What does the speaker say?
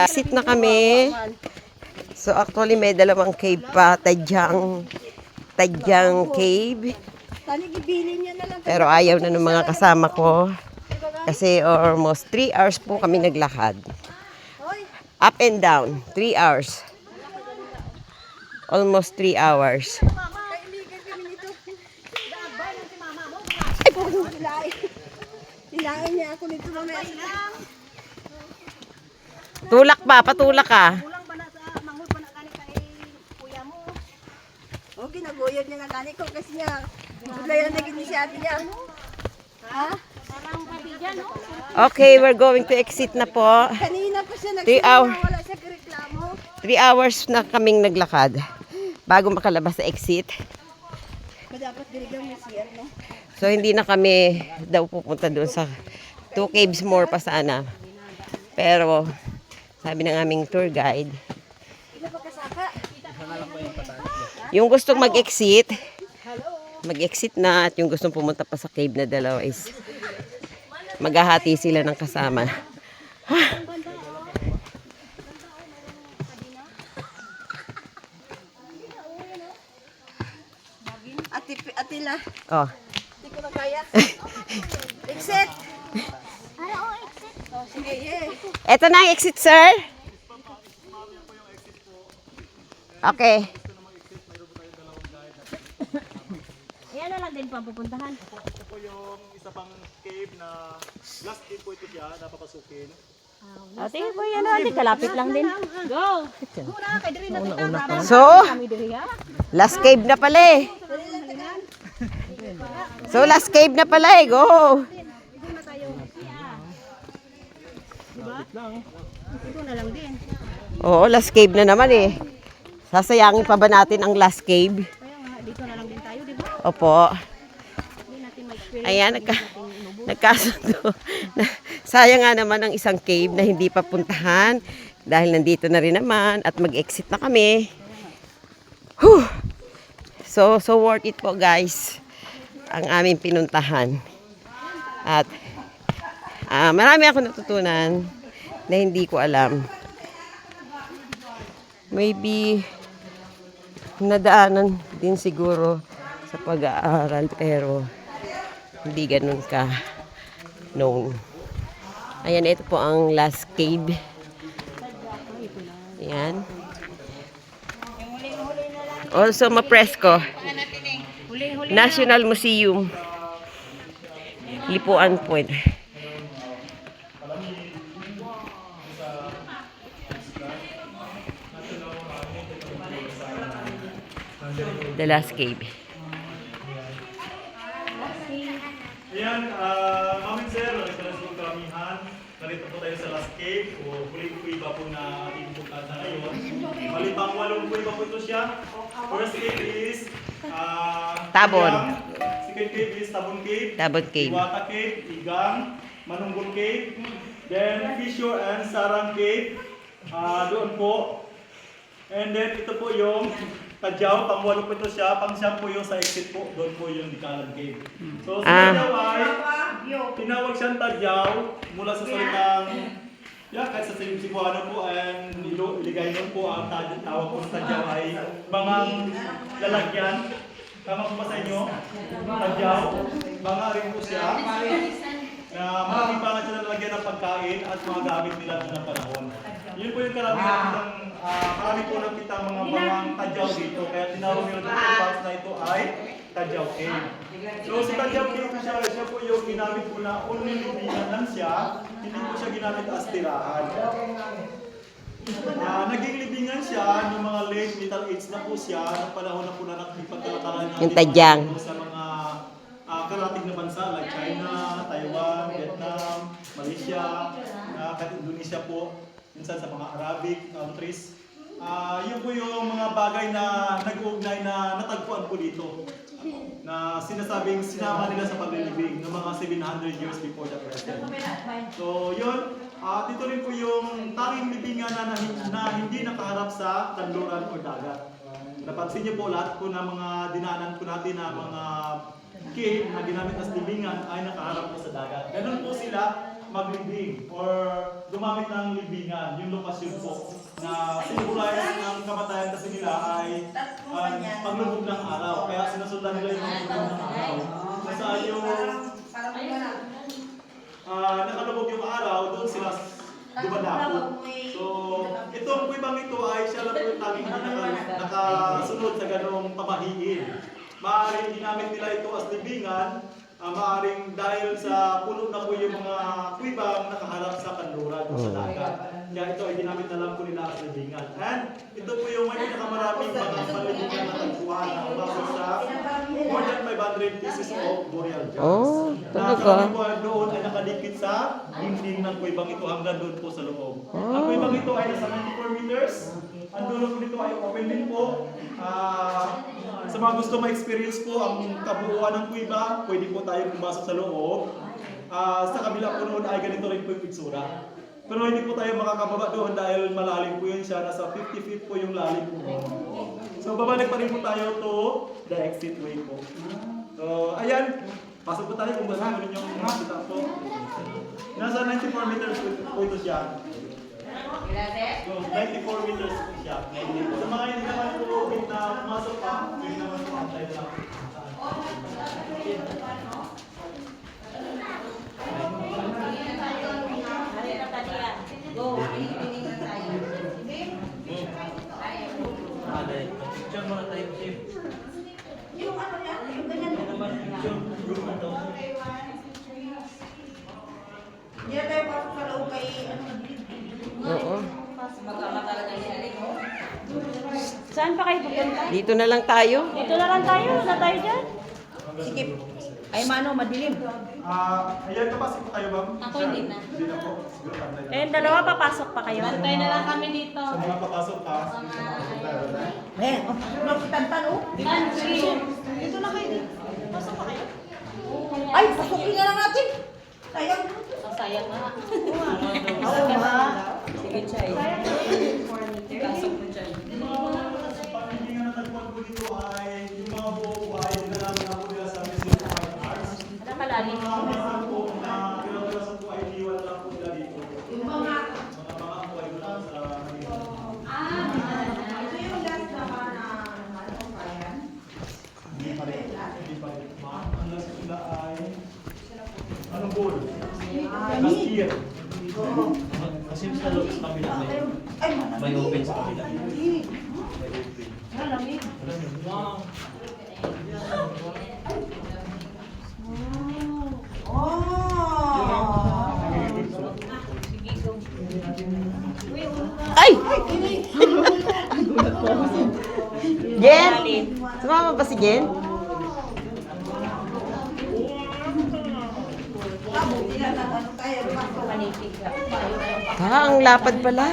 Sit na kami. So actually may dalawang cave pa, Tadyang Cave. Pero ayaw na ng mga kasama ko. Kasi almost 3 hours po kami naglakad. Up and down, 3 hours. Almost 3 hours. Hinain niya ako dito mamaya. Tulak pa, patulak ka. Kulang ba na sa manghod pa na gani kay kuya mo? O, ginaguyod niya na gani ko kasi niya. Budlayan na gini si ate niya. Ha? Parang pati dyan, no? Okay, we're going to exit na po. Kanina pa siya 3 hours. wala siya reklamo. 3 hours na kaming naglakad bago makalabas sa exit. Dapat dirigang mo siya, no? So hindi na kami daw pupunta doon sa 2 caves more pa sana. Pero sabi ng aming tour guide, yung gustong mag-exit na, at yung gustong pumunta pa sa cave na dalawa is maghahati sila ng kasama. Atila. Oh. Hindi ko na kaya. Exit! Oh, sige, yeah. Eto na ang exit, sir. Okay. Yan na lang din pa pupuntahan. Ito po yung isa pang cave na last cave po ito siya, napapasukin. Ate, po yan natin. Kalapit lang din. Go! So, last cave na pala eh. So, last cave na pala eh. Go! Ito na lang din. Oo, last cave na naman eh. Sasayangin pa ba natin ang last cave? Kaya nga, dito na lang din tayo, di ba? Opo. Hindi natin ma-experience. Ayan, nagkasundo. Sayang nga naman ang isang cave na hindi pa puntahan. Dahil nandito na rin naman at mag-exit na kami. Whew! So worth it po guys. Ang aming pinuntahan. At marami ako natutunan na hindi ko alam. Maybe nadaanan din siguro sa pag-aaral pero hindi ganun ka known. Ayan, ito po ang last cave. Ayan. Also Mapresco National Museum, Lipuan Point. The last cave. Ayan, amin sir, nagkalas po karamihan. Narito po tayo sa last cave o huling kuiba po na ating bukat na ngayon. Malibang 8 kuiba po ito siya. First cave is Tabon. Second cave is Tabon Cave. Tabon Cave. Iwata Cave, Igang, Manunggol Cave. Then Fisher and Sarang Cave. Doon po. And then ito po yung Tadyaw, pang-8 po ito siya, pang-9 po yung sa exit po, doon po yung Dikalan Cave. So sa Tadyaw ay, tinawag siyang Tadyaw mula sa salitang, kahit sa Cebuano po, and Iligay nun po ang tawag po sa Tadyaw ay mga lalagyan. Tama po ba sa inyo? Tadyaw, mga rin po siya. Na maraming pangat siya na lalagyan ng pagkain at mga gamit nila ng panahon. Yun po yung karamihan ng marami po nakita mga Tadyaw dito, kaya tinawag nila dito parts na ito ay Tadyaw Cave. So si Tadyaw Cave siya po yung ginamit po na only libingan lang siya, hindi po siya ginamit as tirahan. Naging libingan siya ng mga late Middle Age na po siya, ng panahon na po na nakipagkalakaran Yung Tadyang. sa mga karating na bansa like China, Taiwan, Vietnam, Malaysia, kahit Indonesia po. Minsan sa mga Arabic countries. Yun po yung mga bagay na nag-uugnay na natagpuan po dito. Na sinasabing sinama nila sa paglilibing ng mga 700 years before the present. So yun, dito rin po yung tanging libingan na hindi nakaharap sa kanluran o dagat. Napansin niyo po lahat po ng mga dinaanan po natin na mga cave na ginamit as libingan ay nakaharap po sa dagat. Ganun po sila maglibing or gumamit ng libingan, yung lokasyon po na symbolize ng kamatayan kasi nila ay paglubog ng araw. Kaya sinusundan nila yung paglubog ng araw. Kasi yung nakalubog yung araw, doon sila dumadako. So, itong kuwibang ito ay siya lang po yung tanging nakasunod sa ganong pamahiin. Maaaring ginamit nila ito as libingan, maaaring dahil sa puno na po yung mga kuwibang nakaharap sa kanluran o sa dagat. Kaya ito ay ginamit na lang po nila as libingan. And ito po yung may pinakamaraming mga palibingan na tagpuan na umabot sa more than 500 pieces of burial jars. Oh, Na talaga? karami po doon ay nakadikit sa dingding ng kuwibang ito hanggang doon po sa loob. Ang kuwibang ito ay nasa 94 meters. Ang dulo po nito ay open din po. Sa mga gusto ma-experience po ang kabuuan ng kuwiba, pwede po tayo pumasok sa loob. Sa kabila po noon ay ganito rin po yung itsura. Pero hindi po tayo makakababa doon dahil malalim po yun siya. Nasa 50 feet po yung lalim po. So babalik pa rin po tayo to the exit way po. So ayan, pasok po tayo kung gusto nyo yung makita po. Nasa 94 meters po ito siya. So 94 meters po siya. Sa mga hindi naman po na pumasok pa, pwede naman po ang tayo lang. Yung ano yan, yung ganyan. Hindi na tayo pasok sa loob kay ano. Oo. Saan pa kayo pupunta? Dito na lang tayo. Dito na lang tayo. Saan tayo dyan? Sige. Ay mano, madilim. Ayan, kapasok po kayo, ma'am? Ako hindi na. Hindi na po. Siguro pantay na. Eh, dalawa papasok pa kayo. Antay na lang kami dito. Sa mga papasok pa. Eh, tantan oh. Dito na kayo. Pasok pa kayo. Ay, pasukin na lang natin. Sayang. Sayang na. Oo, ma. Sige, Chay. Pasok mo dyan. Sa pamimigay na tagpuan po dito ay yung mga buo po ay dinalaman na po nila sa Museum of Fine Arts. Ano kalalim? Yung mga basa po na pinagalasan po ay iniwan lang po nila dito. Yung mga Po ay wala sa ito yung last naman na ano kaya. Hindi pa rin. Hindi pa rin. Ang last nila ay anong goal? Last year. Kasi sa loob sa kabila Ay, may open sa kabila. malamig. Ay! Jen? Sumama ba si Jen? Ano tayo? Panipig. Ang lapad pala.